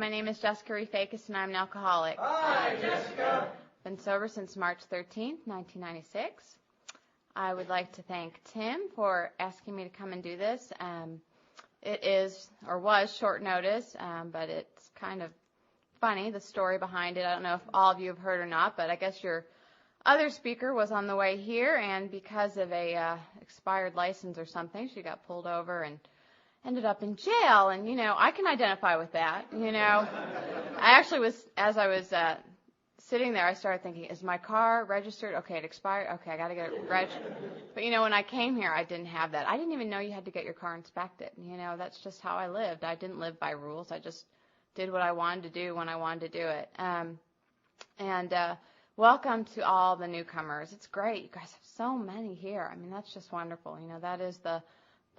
My name is Jessica Refakis, and I'm an alcoholic. Hi, Jessica. Been sober since March 13th, 1996. I would like to thank Tim for asking me to come and do this. It is, or was, short notice, but it's kind of funny, the story behind it. I don't know if all of you have heard or not, but I guess your other speaker was on the way here, and because of a expired license or something, she got pulled over and ended up in jail. And, I can identify with that. I actually was, as I was sitting there, I started thinking, is my car registered? Okay, it expired. Okay, I got to get it registered. But, when I came here, I didn't have that. I didn't even know you had to get your car inspected. That's just how I lived. I didn't live by rules. I just did what I wanted to do when I wanted to do it. Welcome to all the newcomers. It's great. You guys have so many here. I mean, that's just wonderful. That is the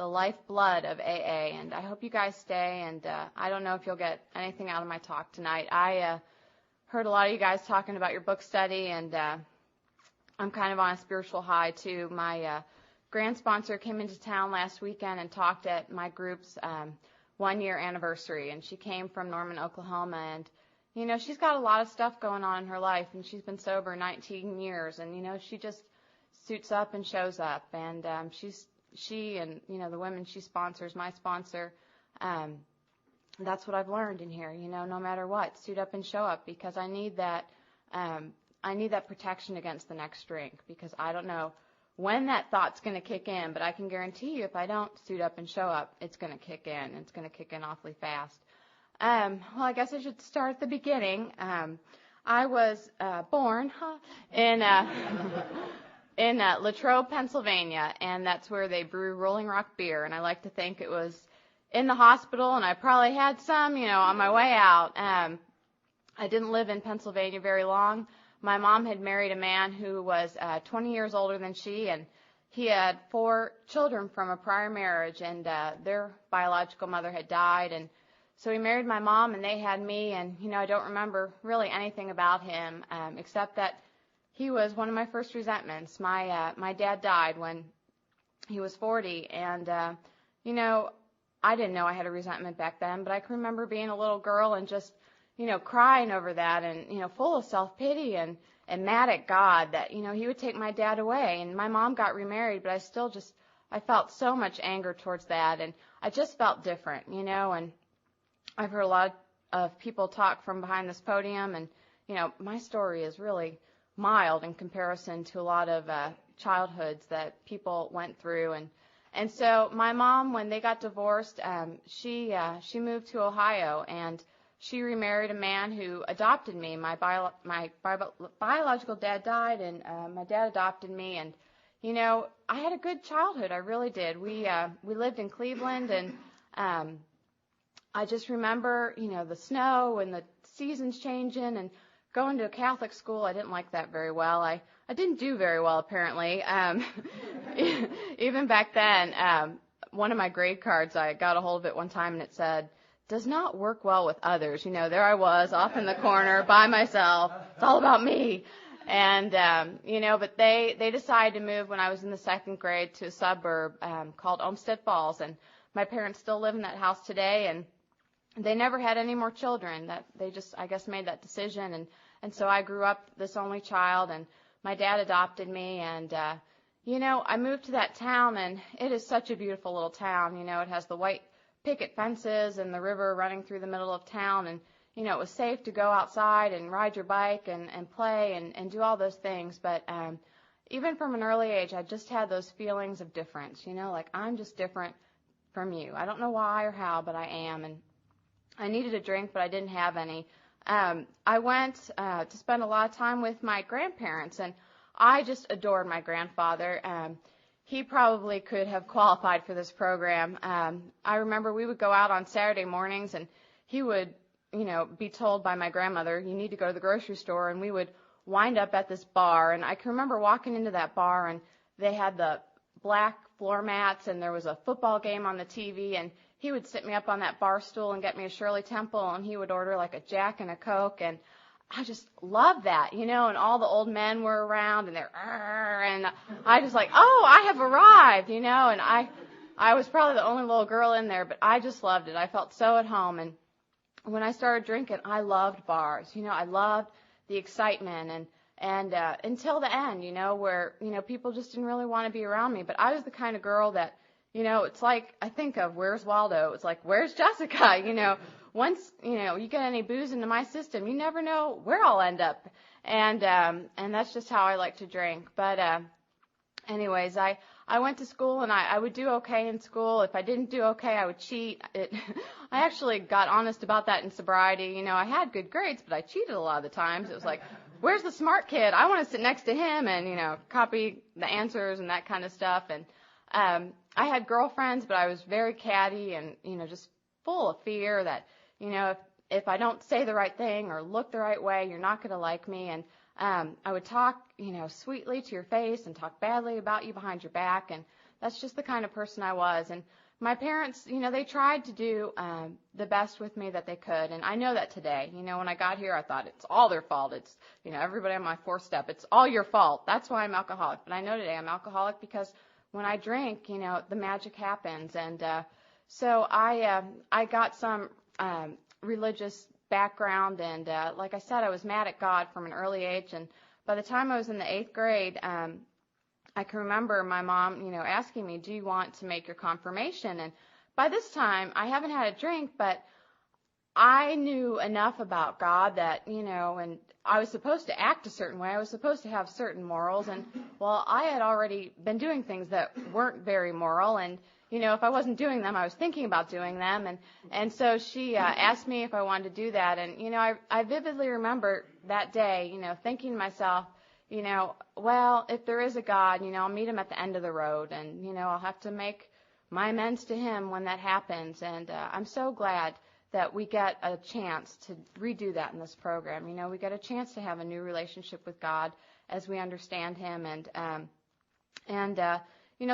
lifeblood of AA, and I hope you guys stay, and I don't know if you'll get anything out of my talk tonight. I heard a lot of you guys talking about your book study, and I'm kind of on a spiritual high, too. My grant sponsor came into town last weekend and talked at my group's one-year anniversary, and she came from Norman, Oklahoma, and she's got a lot of stuff going on in her life, and she's been sober 19 years, and, she just suits up and shows up, and she and, the women she sponsors, my sponsor, that's what I've learned in here, no matter what, suit up and show up, because I need that protection against the next drink, because I don't know when that thought's going to kick in, but I can guarantee you if I don't suit up and show up, it's going to kick in, and it's going to kick in awfully fast. Well, I guess I should start at the beginning. I was born in Latrobe, Pennsylvania, and that's where they brew Rolling Rock beer, and I like to think it was in the hospital, and I probably had some, on my way out. I didn't live in Pennsylvania very long. My mom had married a man who was 20 years older than she, and he had 4 children from a prior marriage, and their biological mother had died, and so he married my mom, and they had me, and, I don't remember really anything about him except that he was one of my first resentments. My dad died when he was 40, and, I didn't know I had a resentment back then, but I can remember being a little girl and just, crying over that and, full of self-pity and mad at God that, he would take my dad away. And my mom got remarried, but I felt so much anger towards that, and I just felt different, and I've heard a lot of people talk from behind this podium, and, my story is really mild in comparison to a lot of childhoods that people went through. And so my mom, when they got divorced, she moved to Ohio, and she remarried a man who adopted me. My biological dad died, and my dad adopted me, and, I had a good childhood. I really did. We lived in Cleveland, and I just remember, the snow and the seasons changing and going to a Catholic school. I didn't like that very well. I didn't do very well, apparently. Even back then, one of my grade cards, I got a hold of it one time, and it said, does not work well with others. There I was off in the corner by myself. It's all about me. And, but they decided to move when I was in the 2nd grade to a suburb called Olmsted Falls. And my parents still live in that house today, and they never had any more children. That they just, I guess, made that decision. And so I grew up this only child, and my dad adopted me. And, I moved to that town, and it is such a beautiful little town. It has the white picket fences and the river running through the middle of town. And, it was safe to go outside and ride your bike and play and do all those things. But even from an early age, I just had those feelings of difference, like I'm just different from you. I don't know why or how, but I am. And I needed a drink, but I didn't have any. I went to spend a lot of time with my grandparents, and I just adored my grandfather. He probably could have qualified for this program. I remember we would go out on Saturday mornings, and he would, be told by my grandmother, you need to go to the grocery store, and we would wind up at this bar. And I can remember walking into that bar, and they had the black floor mats, and there was a football game on the TV, and he would sit me up on that bar stool and get me a Shirley Temple, and he would order like a Jack and a Coke, and I just loved that, and all the old men were around, and and I just like, oh, I have arrived, and I was probably the only little girl in there, but I just loved it. I felt so at home, and when I started drinking, I loved bars. I loved the excitement and until the end, where, people just didn't really want to be around me. But I was the kind of girl that, it's like I think of Where's Waldo? It's like, where's Jessica? Once, you get any booze into my system, you never know where I'll end up. And that's just how I like to drink. But, anyways, I went to school and I would do okay in school. If I didn't do okay, I would cheat. I actually got honest about that in sobriety. I had good grades, but I cheated a lot of the times. It was like, where's the smart kid? I want to sit next to him and, copy the answers and that kind of stuff. And I had girlfriends, but I was very catty and, just full of fear that, if I don't say the right thing or look the right way, you're not going to like me. And I would talk, sweetly to your face and talk badly about you behind your back. And that's just the kind of person I was. And my parents, they tried to do the best with me that they could. And I know that today. When I got here, I thought it's all their fault. It's, everybody on my fourth step. It's all your fault. That's why I'm alcoholic. But I know today I'm alcoholic because when I drink, the magic happens. And so I got some religious background. And like I said, I was mad at God from an early age. And by the time I was in the 8th grade, I can remember my mom, asking me, do you want to make your confirmation? And by this time, I haven't had a drink, but I knew enough about God that, and I was supposed to act a certain way. I was supposed to have certain morals. And, well, I had already been doing things that weren't very moral. And, if I wasn't doing them, I was thinking about doing them. And so she asked me if I wanted to do that. And, I vividly remember that day, thinking to myself, well, if there is a God, I'll meet him at the end of the road. And, I'll have to make my amends to him when that happens. And I'm so glad that we get a chance to redo that in this program. We get a chance to have a new relationship with God as we understand him.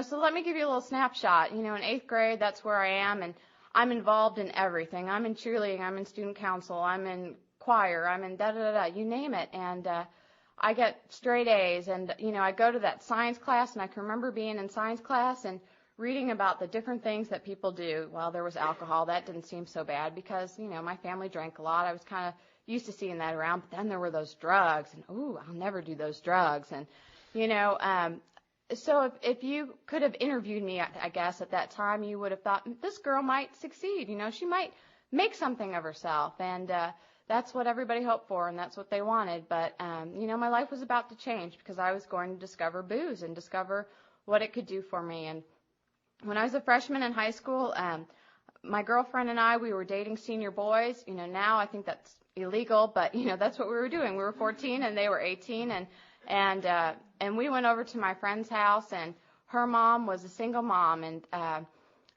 So let me give you a little snapshot. In 8th grade, that's where I am, and I'm involved in everything. I'm in cheerleading, I'm in student council, I'm in choir, I'm in da-da-da-da, you name it. And I get straight A's, and, I go to that science class, and I can remember being in science class and reading about the different things that people do. Well, there was alcohol. That didn't seem so bad because, my family drank a lot. I was kind of used to seeing that around. But then there were those drugs, and, ooh, I'll never do those drugs. And, so if you could have interviewed me, I guess, at that time, you would have thought, this girl might succeed. She might make something of herself. And that's what everybody hoped for, and that's what they wanted. But, my life was about to change because I was going to discover booze and discover what it could do for me. And when I was a freshman in high school, my girlfriend and I, we were dating senior boys. Now I think that's illegal, but, that's what we were doing. We were 14 and they were 18, and we went over to my friend's house, and her mom was a single mom, and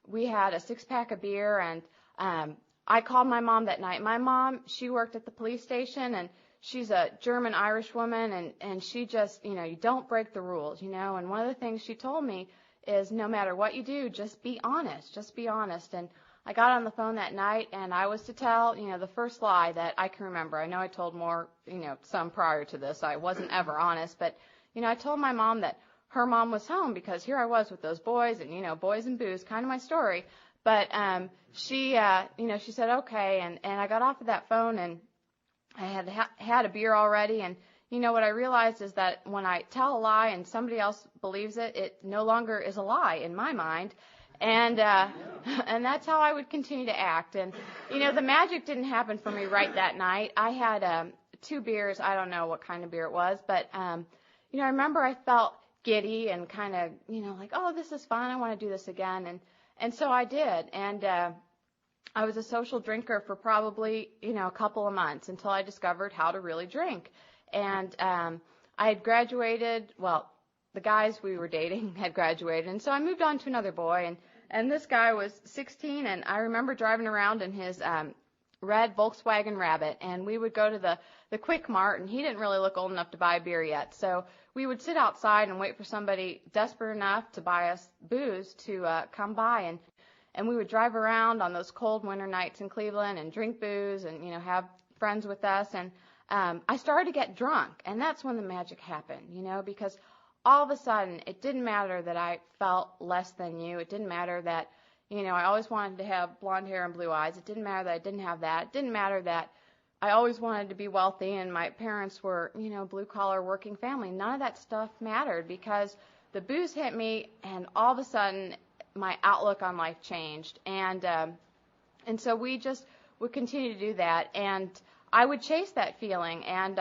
we had a 6-pack of beer, and I called my mom that night. My mom, she worked at the police station, and she's a German-Irish woman, and she just, you don't break the rules, and one of the things she told me is no matter what you do, just be honest. And I got on the phone that night, and I was to tell, the first lie that I can remember. I know I told more, some prior to this. I wasn't ever honest, but, I told my mom that her mom was home because here I was with those boys and, boys and booze, kind of my story. But she said, okay, and I got off of that phone, and I had a beer already, and what I realized is that when I tell a lie and somebody else believes it, it no longer is a lie in my mind. And that's how I would continue to act. And, the magic didn't happen for me right that night. I had 2 beers. I don't know what kind of beer it was. But, I remember I felt giddy and kind of, like, oh, this is fun. I want to do this again. And so I did. And I was a social drinker for probably, a couple of months until I discovered how to really drink. And I had graduated, well, the guys we were dating had graduated, and so I moved on to another boy, and this guy was 16, and I remember driving around in his red Volkswagen Rabbit, and we would go to the Quick Mart, and he didn't really look old enough to buy a beer yet, so we would sit outside and wait for somebody desperate enough to buy us booze to come by, and we would drive around on those cold winter nights in Cleveland and drink booze and, have friends with us, and I started to get drunk, and that's when the magic happened, because all of a sudden it didn't matter that I felt less than you. It didn't matter that, You know, I always wanted to have blonde hair and blue eyes. It didn't matter that I didn't have that. It didn't matter that I always wanted to be wealthy and my parents were, you know, blue-collar working family. None of that stuff mattered because the booze hit me, and all of a sudden my outlook on life changed. And so we just would continue to do that. And I would chase that feeling and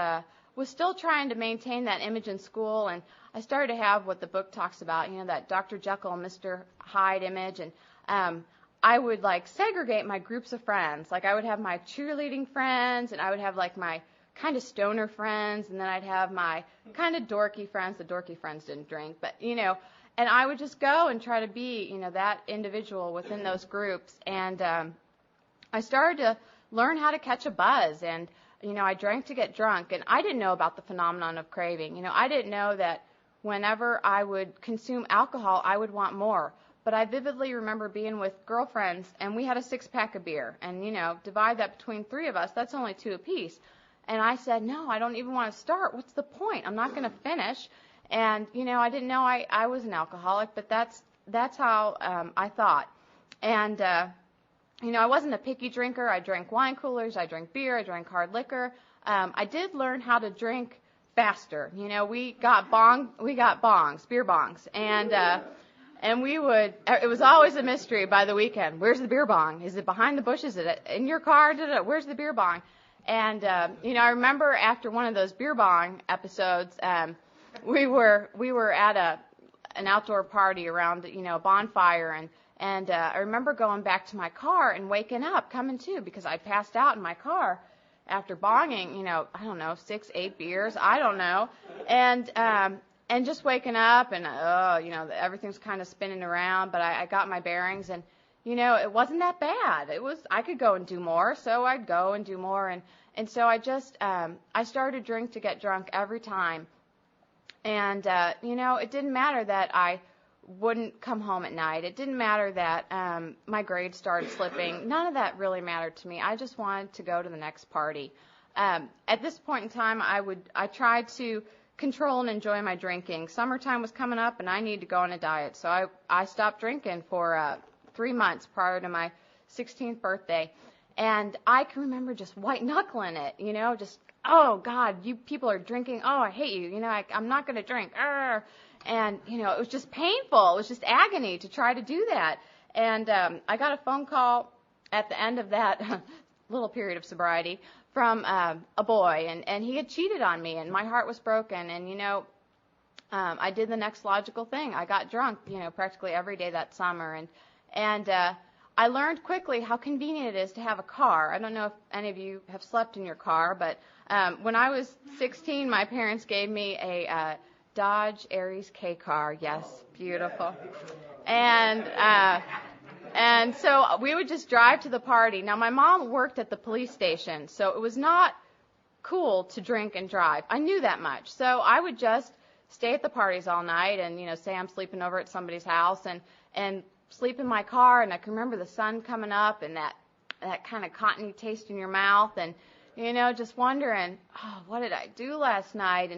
was still trying to maintain that image in school. And I started to have what the book talks about, you know, that Dr. Jekyll and Mr. Hyde image. And I would like segregate my groups of friends. Like I would have my cheerleading friends, and I would have like my kind of stoner friends, and then I'd have my kind of dorky friends. The dorky friends didn't drink, but you know, and I would just go and try to be, you know, that individual within those groups. And I started to learn how to catch a buzz, and you know, I drank to get drunk, and I didn't know about the phenomenon of craving. You know, I didn't know that whenever I would consume alcohol, I would want more. But I vividly remember being with girlfriends, and we had a 6-pack of beer, and you know, divide that between 3 of us, that's only 2 apiece. And I said, no, I don't even want to start. What's the point? I'm not going to finish. And you know, I didn't know I was an alcoholic, but that's how I thought. And you know, I wasn't a picky drinker. I drank wine coolers, I drank beer, I drank hard liquor. I did learn how to drink faster. You know, we got bongs, beer bongs, and we would, it was always a mystery by the weekend. Where's the beer bong? Is it behind the bushes? Is it in your car? Where's the beer bong? And, you know, I remember after one of those beer bong episodes, we were at an outdoor party around, you know, a bonfire, and I remember going back to my car and waking up, coming to, because I passed out in my car after bonging, you know, I don't know, 6, 8 beers, I don't know. And just waking up and, you know, everything's kind of spinning around, but I got my bearings, and, you know, it wasn't that bad. I could go and do more, so I'd go and do more. And so I just, I started to drink to get drunk every time. And, you know, it didn't matter that I wouldn't come home at night. It didn't matter that my grades started slipping. None of that really mattered to me. I just wanted to go to the next party. At this point in time, I tried to control and enjoy my drinking. Summertime was coming up, and I needed to go on a diet. So I stopped drinking for 3 months prior to my 16th birthday. And I can remember just white-knuckling it, you know, just, oh, God, you people are drinking. Oh, I hate you. You know, I'm not going to drink. Arr. And, you know, it was just painful. It was just agony to try to do that. And I got a phone call at the end of that little period of sobriety from a boy, and he had cheated on me, and my heart was broken. And, you know, I did the next logical thing. I got drunk, you know, practically every day that summer. And I learned quickly how convenient it is to have a car. I don't know if any of you have slept in your car, but when I was 16, my parents gave me a Dodge Aries K car. Yes, beautiful. And so we would just drive to the party. Now, my mom worked at the police station, so it was not cool to drink and drive. I knew that much. So I would just stay at the parties all night and, you know, say I'm sleeping over at somebody's house and sleep in my car. And I can remember the sun coming up and that kind of cottony taste in your mouth and, you know, just wondering, oh, what did I do last night?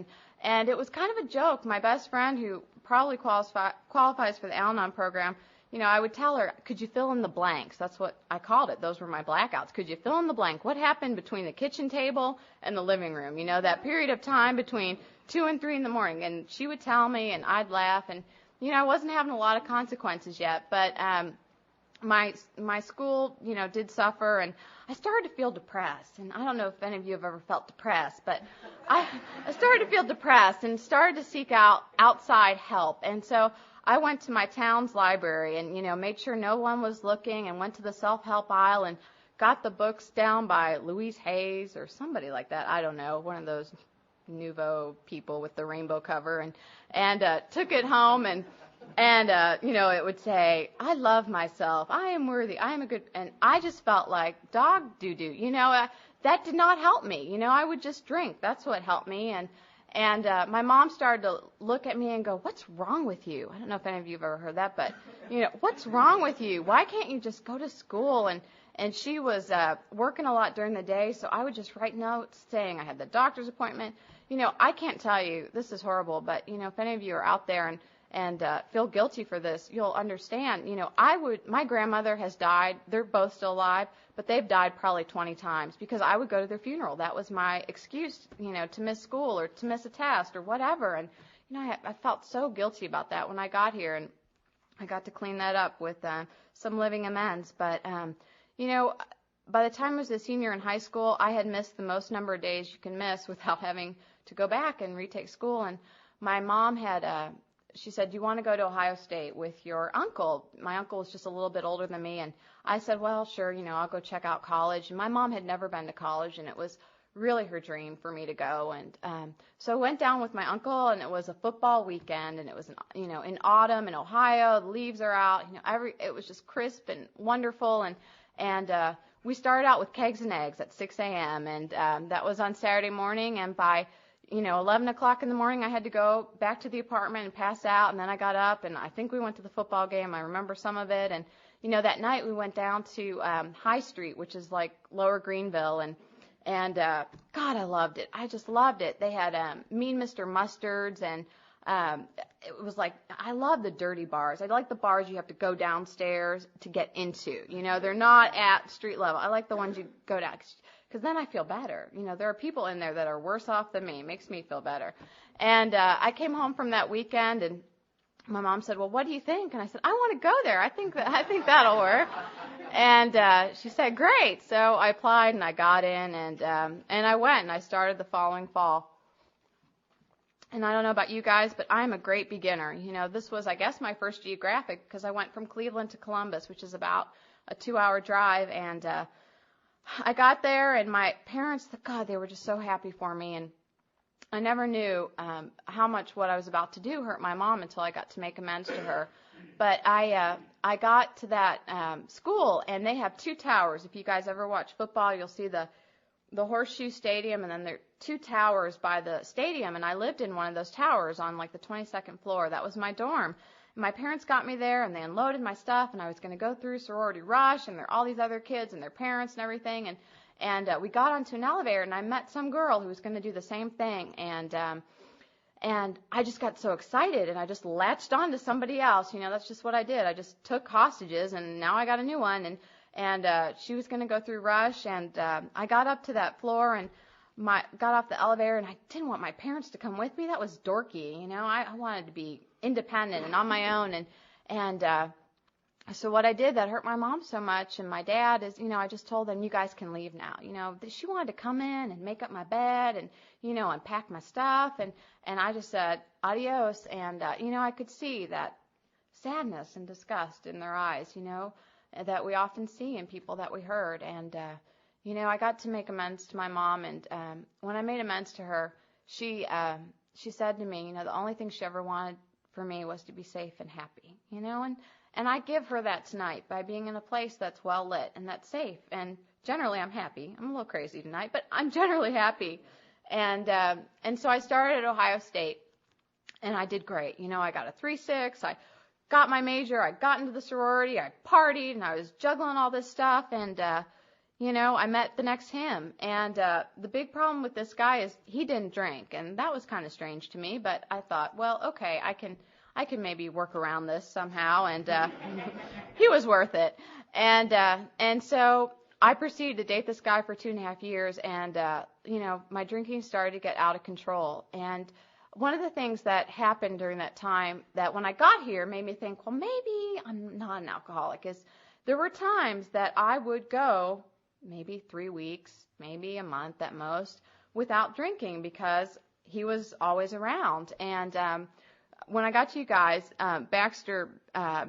And it was kind of a joke. My best friend, who probably qualifies for the Al-Anon program, you know, I would tell her, could you fill in the blanks? That's what I called it. Those were my blackouts. Could you fill in the blank? What happened between the kitchen table and the living room? You know, that period of time between 2 and 3 in the morning. And she would tell me, and I'd laugh. And, you know, I wasn't having a lot of consequences yet. But my school, you know, did suffer. And I started to feel depressed. And I don't know if any of you have ever felt depressed. But I started to feel depressed and started to seek out outside help. And so I went to my town's library and, you know, made sure no one was looking and went to the self-help aisle and got the books down by Louise Hayes or somebody like that. I don't know, one of those nouveau people with the rainbow cover and took it home and you know, it would say, I love myself. I am worthy. I am a good, and I just felt like dog doo-doo. You know, that did not help me. You know, I would just drink. That's what helped me. And my mom started to look at me and go, what's wrong with you? I don't know if any of you have ever heard that, but, you know, what's wrong with you? Why can't you just go to school? And she was working a lot during the day, so I would just write notes saying I had the doctor's appointment. You know, I can't tell you, this is horrible, but, you know, if any of you are out there feel guilty for this, you'll understand, my grandmother has died. They're both still alive, but they've died probably 20 times because I would go to their funeral. That was my excuse, to miss school or to miss a test or whatever. And, I felt so guilty about that when I got here, and I got to clean that up with some living amends. But, by the time I was a senior in high school, I had missed the most number of days you can miss without having to go back and retake school. And my mom she said, do you want to go to Ohio State with your uncle? My uncle was just a little bit older than me. And I said, well, sure, I'll go check out college. And my mom had never been to college, and it was really her dream for me to go. And so I went down with my uncle, and it was a football weekend, and it was, in autumn in Ohio. The leaves are out. It was just crisp and wonderful. And we started out with kegs and eggs at 6 a.m., and that was on Saturday morning. And by 11 o'clock in the morning, I had to go back to the apartment and pass out, and then I got up, and I think we went to the football game. I remember some of it. And, that night we went down to High Street, which is like Lower Greenville, and God, I loved it. I just loved it. They had Mean Mr. Mustards, and it was like, I love the dirty bars. I like the bars you have to go downstairs to get into. They're not at street level. I like the ones you go down, because then I feel better. There are people in there that are worse off than me. It makes me feel better. And I came home from that weekend, and my mom said, well, what do you think? And I said, I want to go there. I think that'll work. And she said, great. So I applied, and I got in, and I went, and I started the following fall. And I don't know about you guys, but I'm a great beginner. This was, I guess, my first geographic, because I went from Cleveland to Columbus, which is about a 2-hour drive. And I got there, and my parents, God, they were just so happy for me. And I never knew how much what I was about to do hurt my mom until I got to make amends to her. But I got to that school, and they have 2 towers. If you guys ever watch football, you'll see the Horseshoe Stadium, and then there are 2 towers by the stadium, and I lived in one of those towers on like the 22nd floor. That was my dorm. And my parents got me there, and they unloaded my stuff, and I was going to go through sorority rush, and there are all these other kids and their parents and everything, and we got onto an elevator, and I met some girl who was going to do the same thing, and I just got so excited, and I just latched on to somebody else. That's just what I did. I just took hostages, and now I got a new one, and she was going to go through rush, and I got up to that floor and got off the elevator, and I didn't want my parents to come with me. That was dorky, I wanted to be independent and on my own, and so what I did that hurt my mom so much, and my dad is, I just told them, you guys can leave now. She wanted to come in and make up my bed and, unpack my stuff, and I just said adios, and I could see that sadness and disgust in their eyes, that we often see in people that we hurt. And, I got to make amends to my mom. And when I made amends to her, she said to me, the only thing she ever wanted for me was to be safe and happy, and I give her that tonight by being in a place that's well lit and that's safe. And generally I'm happy. I'm a little crazy tonight, but I'm generally happy. And so I started at Ohio State, and I did great. I got a 3.6. I got my major. I got into the sorority. I partied, and I was juggling all this stuff. And, I met the next him. And the big problem with this guy is he didn't drink. And that was kind of strange to me. But I thought, well, okay, I can maybe work around this somehow. And he was worth it. And so I proceeded to date this guy for 2.5 years. And, my drinking started to get out of control. And one of the things that happened during that time that when I got here made me think, well, maybe I'm not an alcoholic, is there were times that I would go maybe 3 weeks, maybe a month at most, without drinking because he was always around. And when I got to you guys, Baxter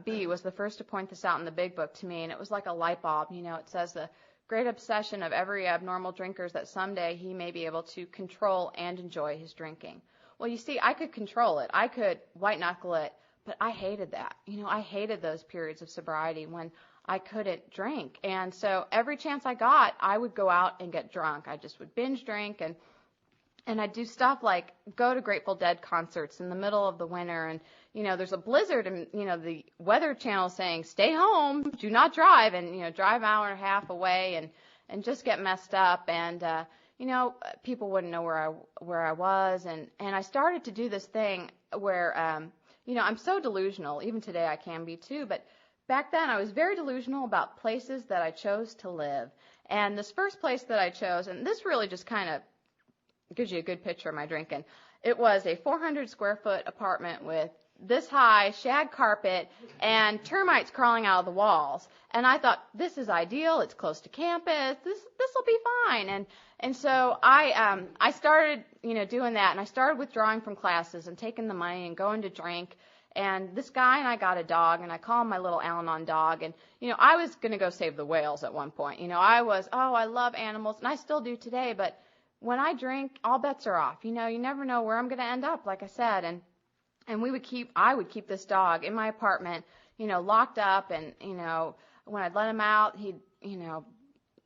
B. was the first to point this out in the big book to me, and it was like a light bulb. It says the great obsession of every abnormal drinker is that someday he may be able to control and enjoy his drinking. Well, you see, I could control it. I could white knuckle it, but I hated that. I hated those periods of sobriety when I couldn't drink. And so every chance I got, I would go out and get drunk. I just would binge drink, and I'd do stuff like go to Grateful Dead concerts in the middle of the winter. And, there's a blizzard, and, the Weather Channel saying, stay home, do not drive, and, drive an hour and a half away and just get messed up. And, people wouldn't know where I was. And I started to do this thing where, I'm so delusional. Even today I can be too, but back then I was very delusional about places that I chose to live. And this first place that I chose, and this really just kind of gives you a good picture of my drinking, it was a 400 square foot apartment with this high shag carpet and termites crawling out of the walls. And I thought, this is ideal. It's close to campus. This will be fine. And so I started, doing that, and I started withdrawing from classes and taking the money and going to drink. And this guy and I got a dog, and I call him my little Al-Anon dog. And, I was going to go save the whales at one point. I love animals, and I still do today. But when I drink, all bets are off. You never know where I'm going to end up, like I said. And I would keep this dog in my apartment, locked up. And, when I'd let him out, he'd,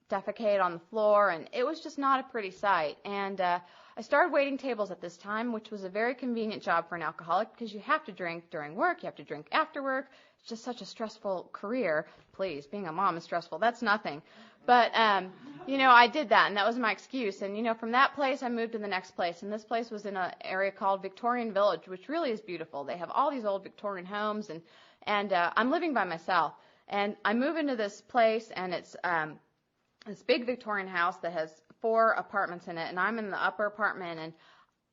defecate on the floor. And it was just not a pretty sight. And I started waiting tables at this time, which was a very convenient job for an alcoholic because you have to drink during work. You have to drink after work. It's just such a stressful career. Please, being a mom is stressful. That's nothing. But, I did that, and that was my excuse. And, from that place, I moved to the next place. And this place was in an area called Victorian Village, which really is beautiful. They have all these old Victorian homes, and I'm living by myself. And I move into this place, and it's this big Victorian house that has 4 apartments in it, and I'm in the upper apartment, and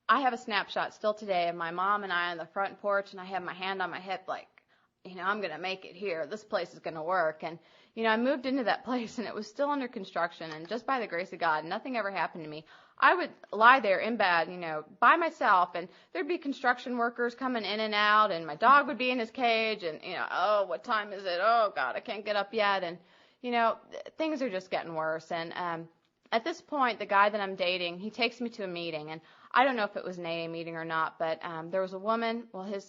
I have a snapshot still today of my mom and I on the front porch, and I have my hand on my hip like, I'm going to make it here. This place is going to work. And, I moved into that place, and it was still under construction, and just by the grace of God, nothing ever happened to me. I would lie there in bed, by myself, and there'd be construction workers coming in and out, and my dog would be in his cage, and, oh, what time is it? Oh, God, I can't get up yet. And, things are just getting worse. And at this point, the guy that I'm dating, he takes me to a meeting, and I don't know if it was an AA meeting or not, but there was a woman,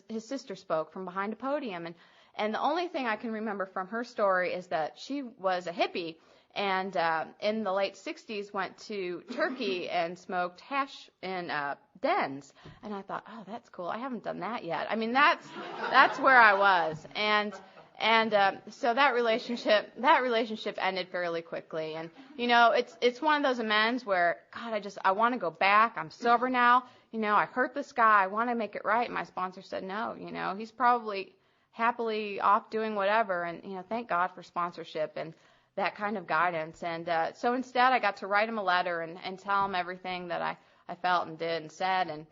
his sister spoke from behind a podium, and the only thing I can remember from her story is that she was a hippie, and in the late 60s went to Turkey and smoked hash in dens. And I thought, oh, that's cool. I haven't done that yet. I mean, that's where I was. And so that relationship ended fairly quickly. And, it's one of those amends where, God, I want to go back. I'm sober now. I hurt this guy. I want to make it right. My sponsor said no. He's probably happily off doing whatever. And, thank God for sponsorship and that kind of guidance. And so instead I got to write him a letter and tell him everything that I felt and did and said.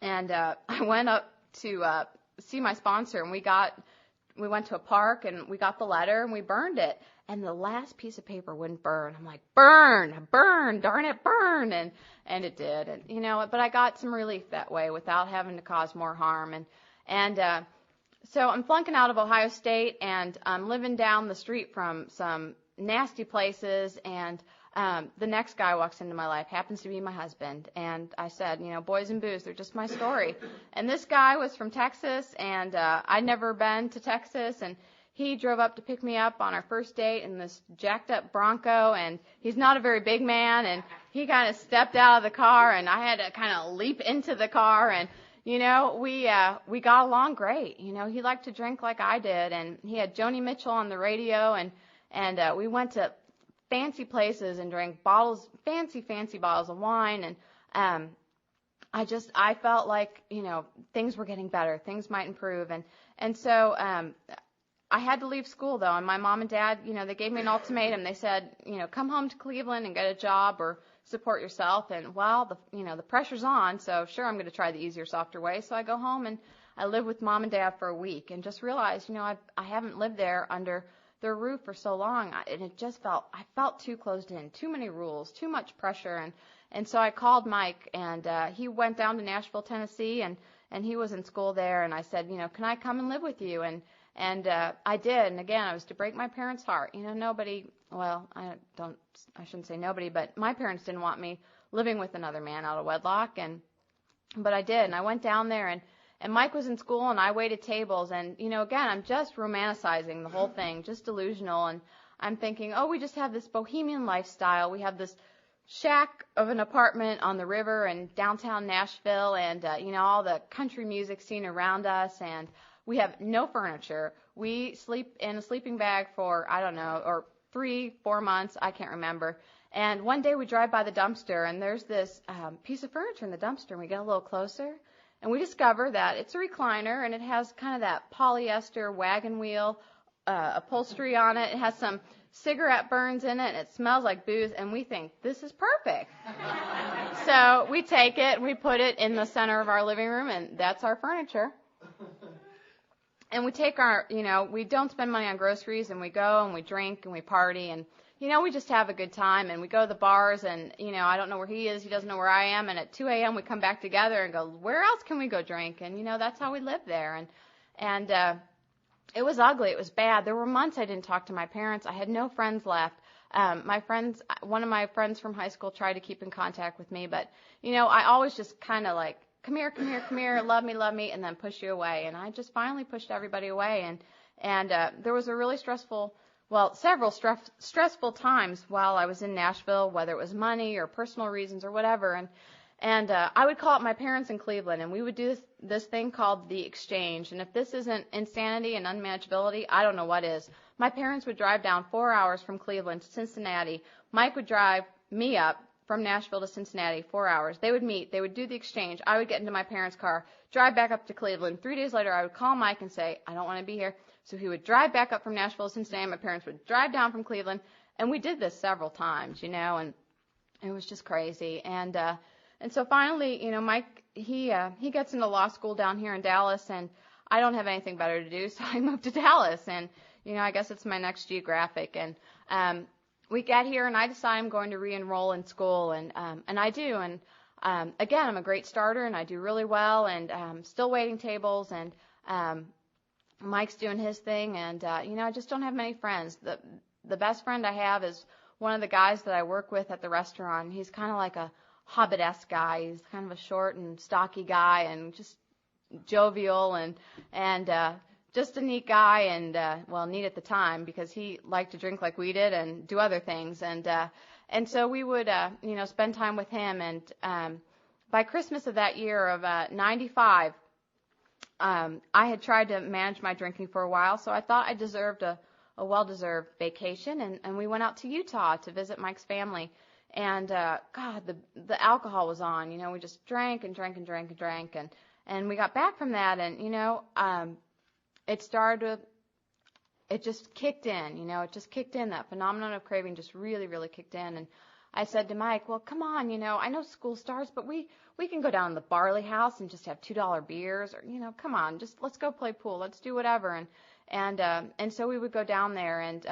And I went up to see my sponsor, and we went to a park, and we got the letter, and we burned it. And the last piece of paper wouldn't burn. I'm like, burn, darn it, burn. And it did. And, but I got some relief that way without having to cause more harm. And so I'm flunking out of Ohio State, and I'm living down the street from some nasty places, and the next guy walks into my life, happens to be my husband, and I said, boys and booze, they're just my story. And this guy was from Texas, and I'd never been to Texas, and he drove up to pick me up on our first date in this jacked up Bronco, and he's not a very big man, and he kind of stepped out of the car, and I had to kind of leap into the car, and we got along great. He liked to drink like I did, and he had Joni Mitchell on the radio, and we went to fancy places and drank fancy bottles of wine, and I felt like, things were getting better, things might improve, and so I had to leave school though, and my mom and dad, they gave me an ultimatum. They said, come home to Cleveland and get a job or support yourself. And the pressure's on, so sure, I'm going to try the easier, softer way. So I go home and I live with mom and dad for a week, and just realized, I haven't lived there under their roof for so long, and I felt too closed in, too many rules, too much pressure. And so I called Mike, and he went down to Nashville, Tennessee, and he was in school there. And I said, can I come and live with you? And I did. And again, I was to break my parents' heart. Nobody, I shouldn't say nobody, but my parents didn't want me living with another man out of wedlock. But I did. And I went down there, and Mike was in school, and I waited tables. And, again, I'm just romanticizing the whole thing, just delusional. And I'm thinking, oh, we just have this bohemian lifestyle. We have this shack of an apartment on the river in downtown Nashville, and, all the country music scene around us. And we have no furniture. We sleep in a sleeping bag for, I don't know, or 3-4 months. I can't remember. And one day we drive by the dumpster, and there's this piece of furniture in the dumpster, and we get a little closer, And we discover that it's a recliner, and it has kind of that polyester wagon wheel upholstery on it. It has some cigarette burns in it, and it smells like booze, and we think, this is perfect. So we take it, and we put it in the center of our living room, and that's our furniture. And we take our, we don't spend money on groceries, and we go and we drink and we party, and, we just have a good time, and we go to the bars, and, I don't know where he is, he doesn't know where I am, and at 2 a.m. we come back together and go, where else can we go drink? And, that's how we live there. And it was ugly. It was bad. There were months I didn't talk to my parents. I had no friends left. One of my friends from high school tried to keep in contact with me, but, I always just kind of like, come here, love me, and then push you away. And I just finally pushed everybody away. And there was a really several stressful times while I was in Nashville, whether it was money or personal reasons or whatever. And I would call up my parents in Cleveland, and we would do this thing called the exchange. And if this isn't insanity and unmanageability, I don't know what is. My parents would drive down 4 hours from Cleveland to Cincinnati. Mike would drive me up from Nashville to Cincinnati, 4 hours. They would meet. They would do the exchange. I would get into my parents' car, drive back up to Cleveland. 3 days later, I would call Mike and say, I don't want to be here. So he would drive back up from Nashville to Cincinnati. My parents would drive down from Cleveland. And we did this several times, and it was just crazy. And so finally, Mike, he gets into law school down here in Dallas, and I don't have anything better to do, so I moved to Dallas. And, I guess it's my next geographic. And we get here, and I decide I'm going to re-enroll in school, and I do. And again, I'm a great starter, and I do really well, and still waiting tables, and Mike's doing his thing, and I just don't have many friends. The best friend I have is one of the guys that I work with at the restaurant. He's kind of like a Hobbit-esque guy. He's kind of a short and stocky guy, and just jovial, and just a neat guy, and neat at the time because he liked to drink like we did and do other things, and so we would spend time with him. And by Christmas of that year of '95, I had tried to manage my drinking for a while, so I thought I deserved a well-deserved vacation, and we went out to Utah to visit Mike's family. And God, the alcohol was on. We just drank, and we got back from that, and it just kicked in. It just kicked in. That phenomenon of craving just really, really kicked in. And I said to Mike, well, come on, I know school starts, but we can go down to the Barley House and just have $2 beers, or come on, just let's go play pool, let's do whatever. And so we would go down there and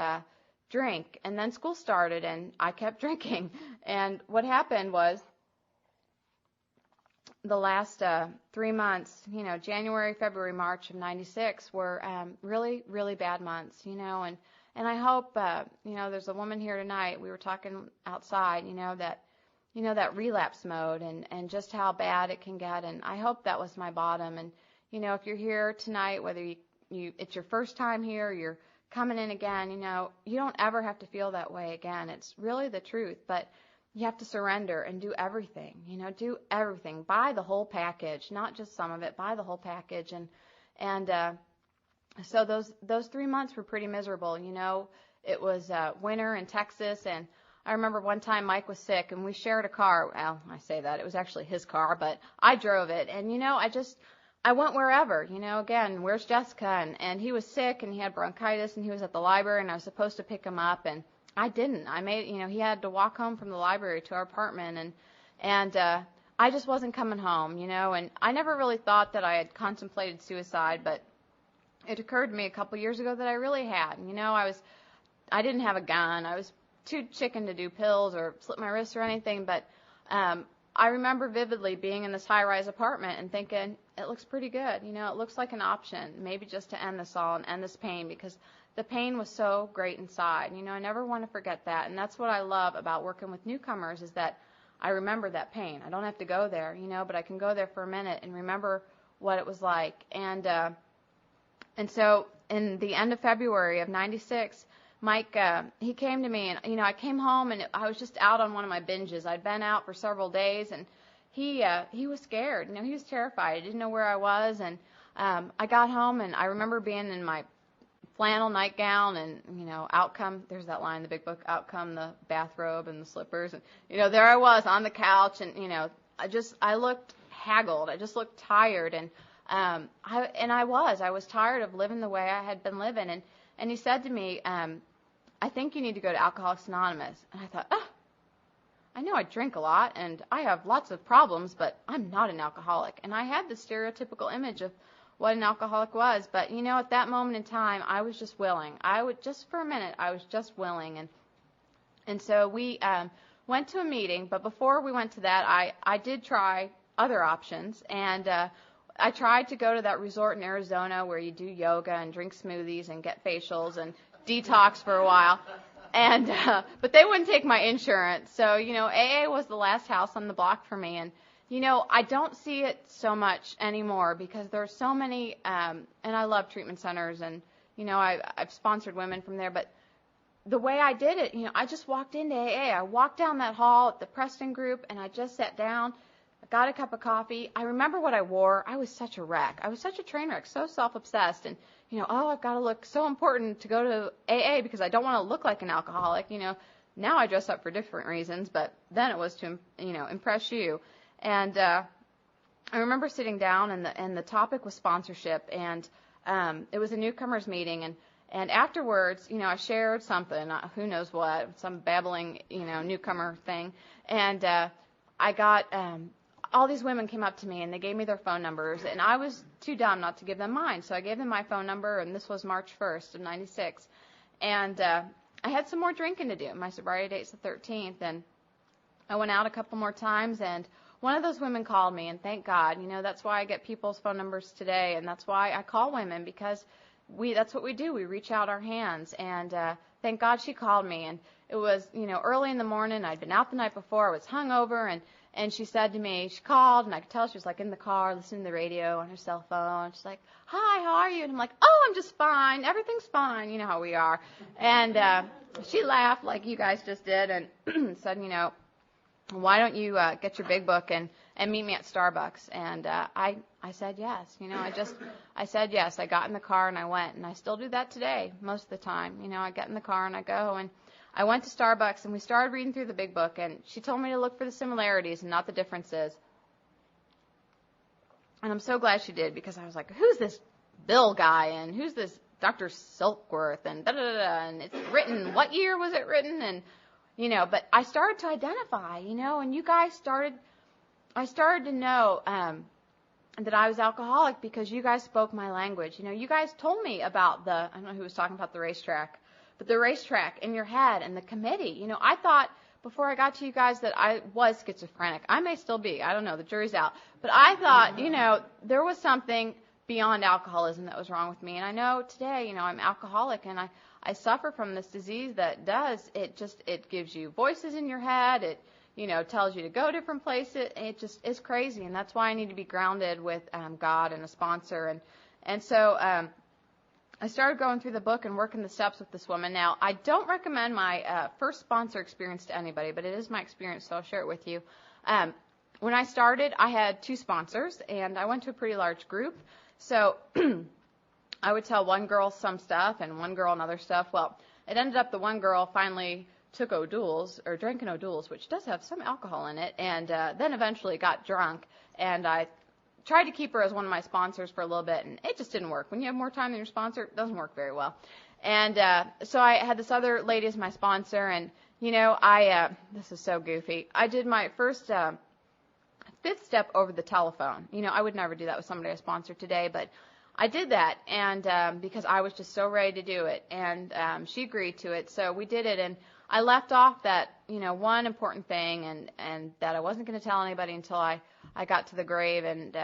drink, and then school started, and I kept drinking. And what happened was the last 3 months, January, February, March of '96 were really, really bad months, and I hope, there's a woman here tonight, we were talking outside, that relapse mode and just how bad it can get, and I hope that was my bottom. And, if you're here tonight, whether it's your first time here, or you're coming in again, you don't ever have to feel that way again. It's really the truth, but you have to surrender and do everything, do everything. Buy the whole package, not just some of it, buy the whole package. And so those 3 months were pretty miserable. It was winter in Texas, and I remember one time Mike was sick, and we shared a car. Well, I say that. It was actually his car, but I drove it. And, I went wherever, again, where's Jessica? And he was sick, and he had bronchitis, and he was at the library, and I was supposed to pick him up, and I didn't. He had to walk home from the library to our apartment, and I just wasn't coming home, and I never really thought that I had contemplated suicide, but it occurred to me a couple years ago that I really had. I didn't have a gun. I was too chicken to do pills or slit my wrists or anything, but I remember vividly being in this high-rise apartment and thinking, it looks pretty good. It looks like an option, maybe just to end this all and end this pain, because the pain was so great inside. I never want to forget that, and that's what I love about working with newcomers, is that I remember that pain. I don't have to go there, but I can go there for a minute and remember what it was like. And so in the end of February of '96, Mike, he came to me, and, I came home, and I was just out on one of my binges. I'd been out for several days, and he was scared. He was terrified. He didn't know where I was, and I got home, and I remember being in my flannel nightgown, and, out come, there's that line in the big book, out come the bathrobe and the slippers, and, there I was on the couch, and, I looked haggard. I just looked tired, and I was tired of living the way I had been living. And he said to me, I think you need to go to Alcoholics Anonymous. And I thought, oh, I know I drink a lot and I have lots of problems, but I'm not an alcoholic. And I had the stereotypical image of what an alcoholic was. But, at that moment in time, I was just willing. For a minute, I was just willing. And so we went to a meeting. But before we went to that, I did try other options. And I tried to go to that resort in Arizona where you do yoga and drink smoothies and get facials and detox for a while. And but they wouldn't take my insurance. So, AA was the last house on the block for me. And, I don't see it so much anymore because there are so many, and I love treatment centers, and, I've sponsored women from there. But the way I did it, I just walked into AA. I walked down that hall at the Preston group, and I just sat down. I got a cup of coffee. I remember what I wore. I was such a wreck. I was such a train wreck, so self-obsessed. And, I've got to look so important to go to AA because I don't want to look like an alcoholic. Now I dress up for different reasons, but then it was to, impress you. And I remember sitting down, and the topic was sponsorship, and it was a newcomers meeting, and afterwards, I shared something, who knows what, some babbling, newcomer thing, and I got all these women came up to me, and they gave me their phone numbers, and I was too dumb not to give them mine, so I gave them my phone number, and this was March 1st of 96, and I had some more drinking to do. My sobriety date's the 13th, and I went out a couple more times, and one of those women called me, and thank God, that's why I get people's phone numbers today, and that's why I call women, because that's what we do. We reach out our hands, and thank God she called me, and it was, early in the morning. I'd been out the night before. I was hungover, and she said to me, she called, and I could tell she was like in the car listening to the radio on her cell phone. She's like, hi, how are you? And I'm like, oh, I'm just fine. Everything's fine. You know how we are. And she laughed like you guys just did and said, why don't you get your big book and meet me at Starbucks? And I said yes. I said yes. I got in the car and I went, and I still do that today most of the time. I get in the car and I go, and I went to Starbucks, and we started reading through the big book, and she told me to look for the similarities and not the differences. And I'm so glad she did, because I was like, who's this Bill guy, and who's this Dr. Silkworth, and da-da-da-da, and it's written, what year was it written, and but I started to identify, and you guys I started to know that I was alcoholic because you guys spoke my language. You guys told me about I don't know who was talking about the racetrack, but the racetrack in your head and the committee. I thought before I got to you guys that I was schizophrenic. I may still be. I don't know. The jury's out. But I thought, there was something beyond alcoholism that was wrong with me. And I know today, I'm alcoholic, and I suffer from this disease that it gives you voices in your head. It, tells you to go different places. It just is crazy. And that's why I need to be grounded with God and a sponsor. And so I started going through the book and working the steps with this woman. Now, I don't recommend my first sponsor experience to anybody, but it is my experience, so I'll share it with you. When I started, I had 2 sponsors, and I went to a pretty large group. So I would tell one girl some stuff and one girl another stuff. Well, it ended up the one girl finally took O'Doul's, or drank an O'Doul's, which does have some alcohol in it, and then eventually got drunk. And I tried to keep her as one of my sponsors for a little bit, and it just didn't work. When you have more time than your sponsor, it doesn't work very well. And so I had this other lady as my sponsor, and, this is so goofy. I did my first 5th step over the telephone. I would never do that with somebody I sponsored today, but I did that, and because I was just so ready to do it, and she agreed to it, so we did it, and I left off that, one important thing, and that I wasn't going to tell anybody until I got to the grave, and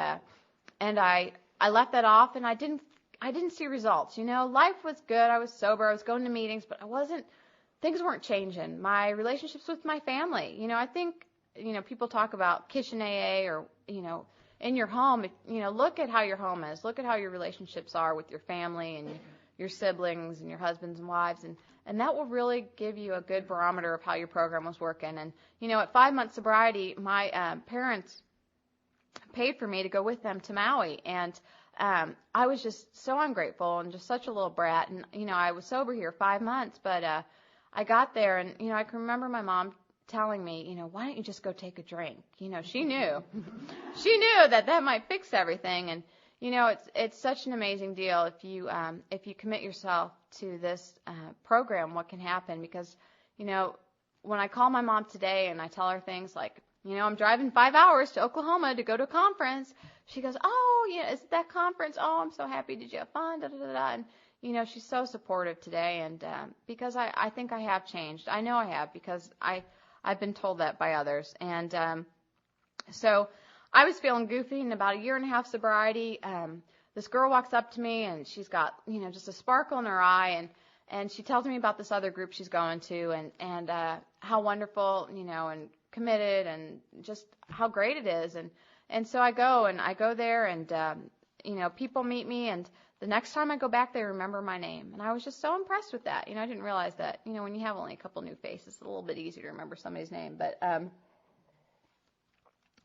I left that off, and I didn't see results. Life was good. I was sober. I was going to meetings, but things weren't changing. My relationships with my family, I think, people talk about kitchen AA or, in your home, look at how your home is. Look at how your relationships are with your family and your siblings and your husbands and wives, and that will really give you a good barometer of how your program was working. And, at 5 months sobriety, my parents paid for me to go with them to Maui, and I was just so ungrateful and just such a little brat. And, I was sober here 5 months, but I got there, and, I can remember my mom, telling me, why don't you just go take a drink? She knew. She knew that might fix everything. And, it's such an amazing deal if you commit yourself to this program, what can happen. Because, when I call my mom today and I tell her things like, I'm driving 5 hours to Oklahoma to go to a conference, she goes, oh, yeah, is it that conference? Oh, I'm so happy. Did you have fun? Da, da, da, da. And, she's so supportive today. And because I think I have changed. I know I have because I've been told that by others. And so I was feeling goofy. In about a year and a half sobriety, this girl walks up to me, and she's got, just a sparkle in her eye. And she tells me about this other group she's going to and how wonderful, and committed and just how great it is. And so I go there and, people meet me, and the next time I go back, they remember my name. And I was just so impressed with that. I didn't realize that, when you have only a couple new faces, it's a little bit easier to remember somebody's name. But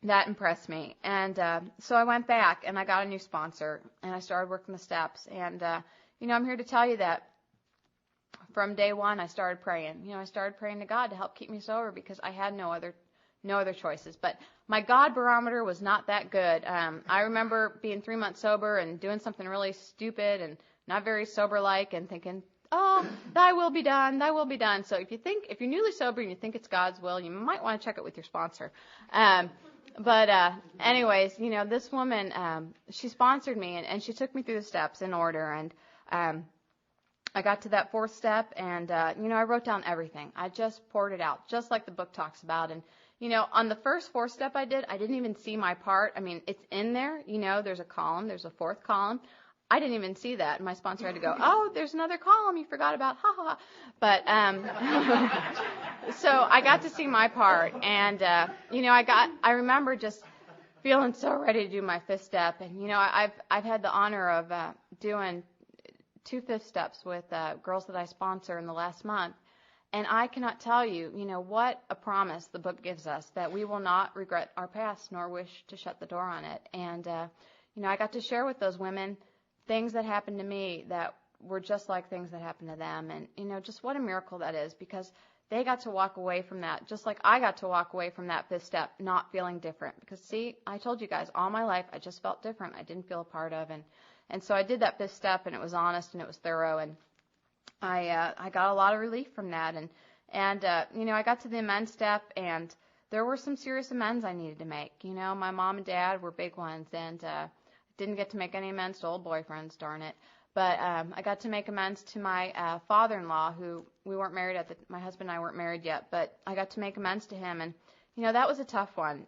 that impressed me. And so I went back, and I got a new sponsor, and I started working the steps. And, I'm here to tell you that from day one, I started praying. I started praying to God to help keep me sober because I had no other choices. But my God barometer was not that good. I remember being 3 months sober and doing something really stupid and not very sober-like and thinking, oh, thy will be done, thy will be done. So if you're newly sober and you think it's God's will, you might want to check it with your sponsor. Anyways, this woman, she sponsored me and she took me through the steps in order. And I got to that fourth step and, I wrote down everything. I just poured it out, just like the book talks about. And, on the first fourth step I didn't even see my part. I mean, it's in there, there's a column, there's a fourth column. I didn't even see that. My sponsor had to go, oh, there's another column you forgot about, ha ha ha. But, so I got to see my part. And, I remember just feeling so ready to do my fifth step. And, I've had the honor of, doing 2 fifth steps with girls that I sponsor in the last month. And I cannot tell you, what a promise the book gives us, that we will not regret our past nor wish to shut the door on it. And, I got to share with those women things that happened to me that were just like things that happened to them. And, just what a miracle that is, because they got to walk away from that, just like I got to walk away from that fifth step, not feeling different. Because, see, I told you guys, all my life I just felt different. I didn't feel a part of. And so I did that fifth step, and it was honest and it was thorough, and I got a lot of relief from that. And I got to the amends step, and there were some serious amends I needed to make. My mom and dad were big ones, and didn't get to make any amends to old boyfriends, darn it. But I got to make amends to my father-in-law, who we weren't married my husband and I weren't married yet, but I got to make amends to him, and that was a tough one.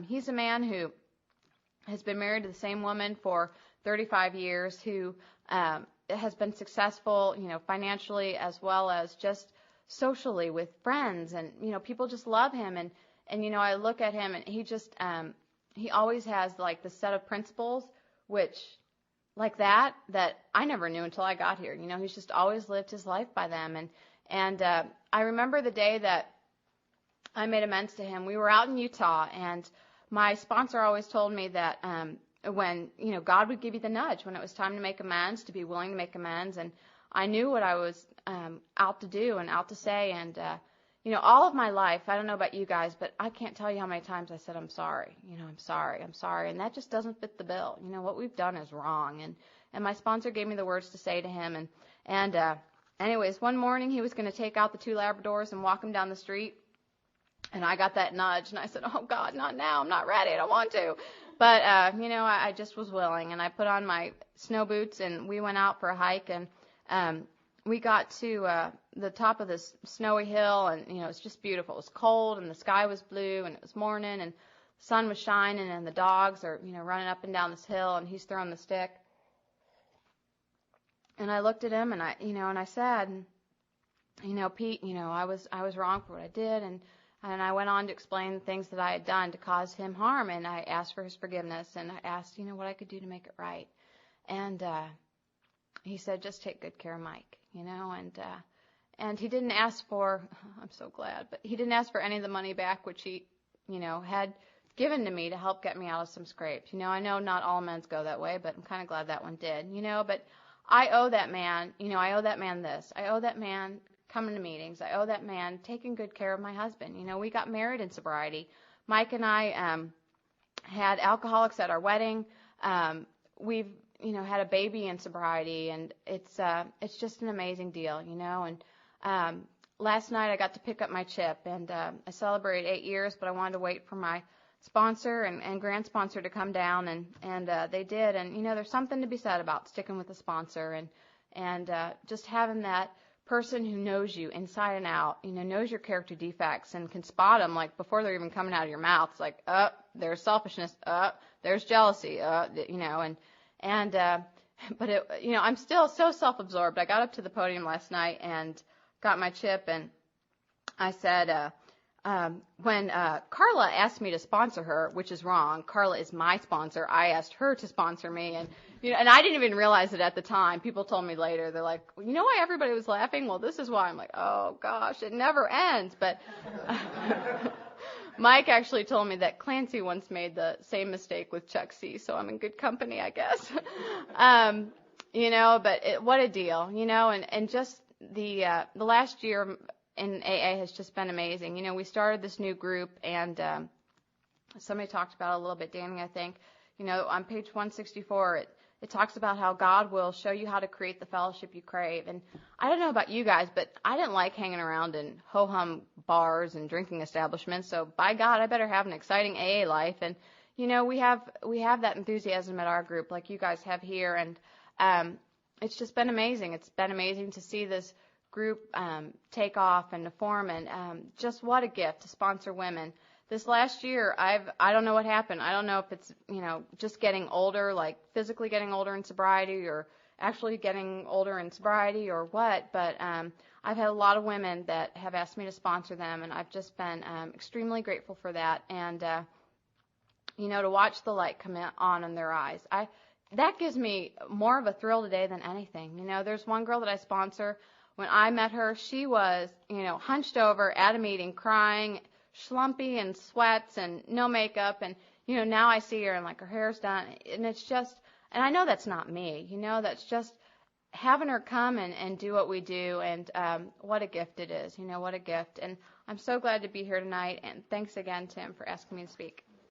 He's a man who has been married to the same woman for 35 years, who has been successful, financially as well as just socially with friends, and people just love him. And I look at him, and he just he always has like the set of principles which like that I never knew until I got here. He's just always lived his life by them. And I remember the day that I made amends to him. We were out in Utah, and my sponsor always told me that when, God would give you the nudge when it was time to make amends, to be willing to make amends. And I knew what I was out to do and out to say. And, all of my life, I don't know about you guys, but I can't tell you how many times I said, I'm sorry. I'm sorry. And that just doesn't fit the bill. What we've done is wrong. And my sponsor gave me the words to say to him. And anyways, one morning he was going to take out the 2 Labradors and walk them down the street. And I got that nudge, and I said, oh, God, not now. I'm not ready. I don't want to. But, I just was willing, and I put on my snow boots, and we went out for a hike, and we got to the top of this snowy hill, and, it was just beautiful. It was cold, and the sky was blue, and it was morning, and the sun was shining, and the dogs are, running up and down this hill, and he's throwing the stick. And I looked at him, and I said, Pete, I was wrong for what I did, and I went on to explain the things that I had done to cause him harm, and I asked for his forgiveness, and I asked, what I could do to make it right. And he said, just take good care of Mike, and he didn't ask for, I'm so glad, but he didn't ask for any of the money back, which he, had given to me to help get me out of some scrapes. I know not all amends go that way, but I'm kind of glad that one did, but I owe that man, I owe that man this. I owe that man coming to meetings. I owe that man taking good care of my husband. You know, we got married in sobriety. Mike and I had alcoholics at our wedding. We've, you know, had a baby in sobriety, and it's just an amazing deal, you know. And last night I got to pick up my chip, and I celebrated 8 years, but I wanted to wait for my sponsor and grand sponsor to come down, and they did. And, you know, there's something to be said about sticking with a sponsor and just having that person who knows you inside and out, you know, knows your character defects and can spot them like before they're even coming out of your mouth. It's like, there's selfishness, there's jealousy, you know, but it, you know, I'm still so self-absorbed. I got up to the podium last night and got my chip, and I said, when Carla asked me to sponsor her, which is wrong, Carla is my sponsor. I asked her to sponsor me, and you know, and I didn't even realize it at the time. People told me later. They're like, you know why everybody was laughing? Well, this is why. I'm like, oh gosh, it never ends. But Mike actually told me that Clancy once made the same mistake with Chuck C. So I'm in good company, I guess. You know, but what a deal, you know, and just the last year in AA has just been amazing. You know, we started this new group, and somebody talked about it a little bit, Danny, I think. You know, on page 164, it talks about how God will show you how to create the fellowship you crave. And I don't know about you guys, but I didn't like hanging around in ho-hum bars and drinking establishments. So by God, I better have an exciting AA life. And, you know, we have that enthusiasm at our group like you guys have here. And it's just been amazing. It's been amazing to see this group take off and to form, and just what a gift to sponsor women. This last year, I don't know what happened. I don't know if it's, you know, just getting older, like physically getting older in sobriety, or actually getting older in sobriety, or what, but I've had a lot of women that have asked me to sponsor them, and I've just been extremely grateful for that. And you know, to watch the light come on in their eyes, that gives me more of a thrill today than anything. You know, there's one girl that I sponsor. When I met her, she was, you know, hunched over at a meeting, crying, schlumpy and sweats and no makeup. And, you know, now I see her and like her hair's done. And it's just, and I know that's not me, you know, that's just having her come and do what we do. And what a gift it is, you know, what a gift. And I'm so glad to be here tonight. And thanks again, Tim, for asking me to speak.